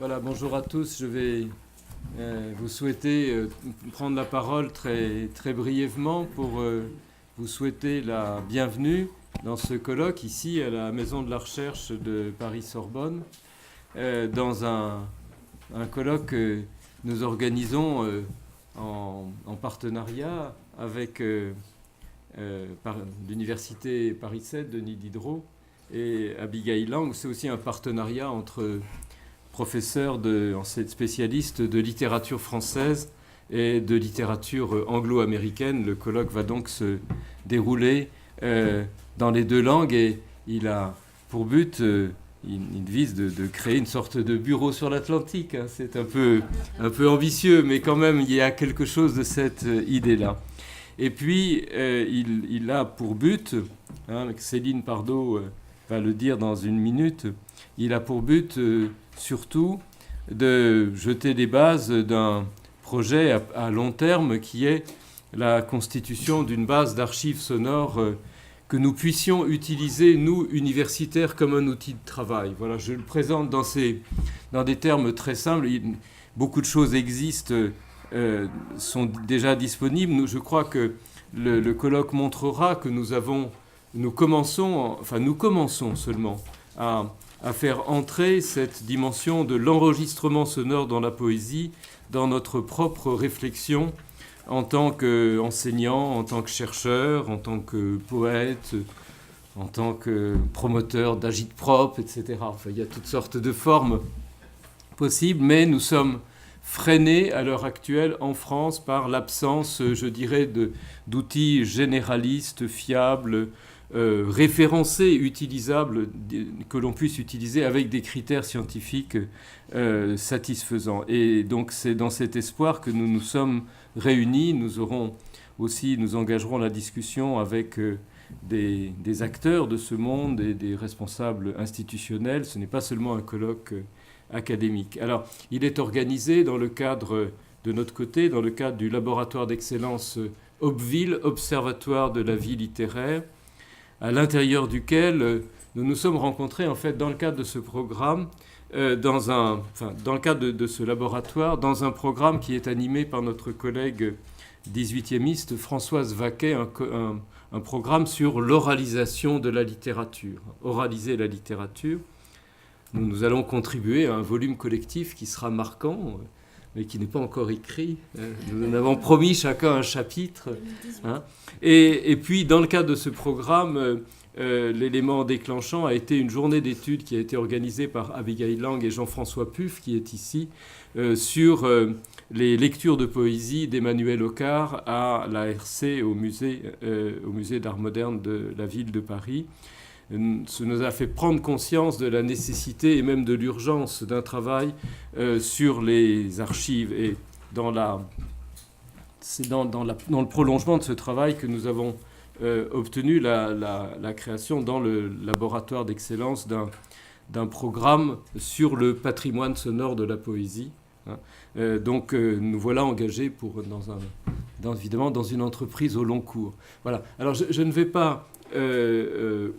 Voilà, bonjour à tous. Je vais vous souhaiter prendre la parole très, très brièvement pour vous souhaiter la bienvenue dans ce colloque ici à la Maison de la Recherche de Paris-Sorbonne, dans un colloque que nous organisons en partenariat avec l'Université Paris 7 Denis Diderot et Abigail Lang. C'est aussi un partenariat entre professeurs spécialistes de littérature française et de littérature anglo-américaine. Le colloque va donc se dérouler dans les deux langues et il a pour but, il vise de créer une sorte de bureau sur l'Atlantique. C'est un peu ambitieux, mais quand même il y a quelque chose de cette idée-là. Et puis il a pour but, Céline Pardo va le dire dans une minute, il a pour but surtout de jeter les bases d'un projet à long terme qui est la constitution d'une base d'archives sonores que nous puissions utiliser, nous, universitaires, comme un outil de travail. Voilà, je le présente dans des termes très simples. Beaucoup de choses existent, sont déjà disponibles. Je crois que le colloque montrera que nous commençons seulement à faire entrer cette dimension de l'enregistrement sonore dans la poésie, dans notre propre réflexion en tant qu'enseignant, en tant que chercheur, en tant que poète, en tant que promoteur d'agitprop, etc. Enfin, il y a toutes sortes de formes possibles, mais nous sommes freinés à l'heure actuelle en France par l'absence, je dirais, d'outils généralistes, fiables, référencés, utilisables, que l'on puisse utiliser avec des critères scientifiques satisfaisants. Et donc c'est dans cet espoir que nous nous sommes réunis. Nous engagerons la discussion avec des acteurs de ce monde et des responsables institutionnels. Ce n'est pas seulement un colloque académique. Alors, il est organisé dans le cadre, de notre côté, dans le cadre du laboratoire d'excellence Obville, Observatoire de la vie littéraire, à l'intérieur duquel nous nous sommes rencontrés en fait dans le cadre de ce programme, dans le cadre de ce laboratoire, dans un programme qui est animé par notre collègue 18e Françoise Vaquet, un programme sur l'oralisation de la littérature, oraliser la littérature. Nous allons contribuer à un volume collectif qui sera marquant, mais qui n'est pas encore écrit. Nous en avons promis chacun un chapitre. Et puis, dans le cadre de ce programme, l'élément déclenchant a été une journée d'études qui a été organisée par Abigail Lang et Jean-François Puff, qui est ici, sur les lectures de poésie d'Emmanuel Hoccart à l'ARC, au musée d'art moderne de la ville de Paris. Ça nous a fait prendre conscience de la nécessité et même de l'urgence d'un travail sur les archives. Et c'est dans le prolongement de ce travail que nous avons obtenu la création dans le laboratoire d'excellence d'un programme sur le patrimoine sonore de la poésie. Donc nous voilà engagés évidemment dans une entreprise au long cours. Voilà. Alors je ne vais pas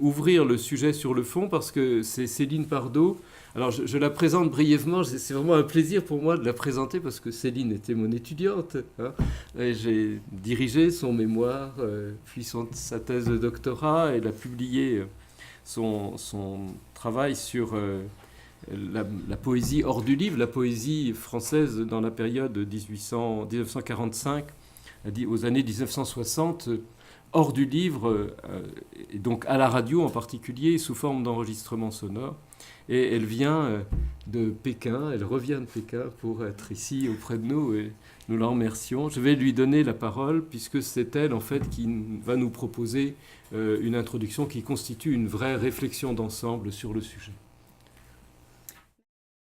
ouvrir le sujet sur le fond parce que c'est Céline Pardo. Alors je la présente brièvement, c'est vraiment un plaisir pour moi de la présenter parce que Céline était mon étudiante. Et j'ai dirigé son mémoire, puis sa thèse de doctorat. Elle a publié son travail sur la poésie hors du livre, la poésie française dans la période de 1945 aux années 1960, hors du livre, et donc à la radio en particulier, sous forme d'enregistrement sonore. Et elle vient de Pékin, elle revient de Pékin pour être ici auprès de nous, et nous la remercions. Je vais lui donner la parole, puisque c'est elle, en fait, qui va nous proposer une introduction qui constitue une vraie réflexion d'ensemble sur le sujet.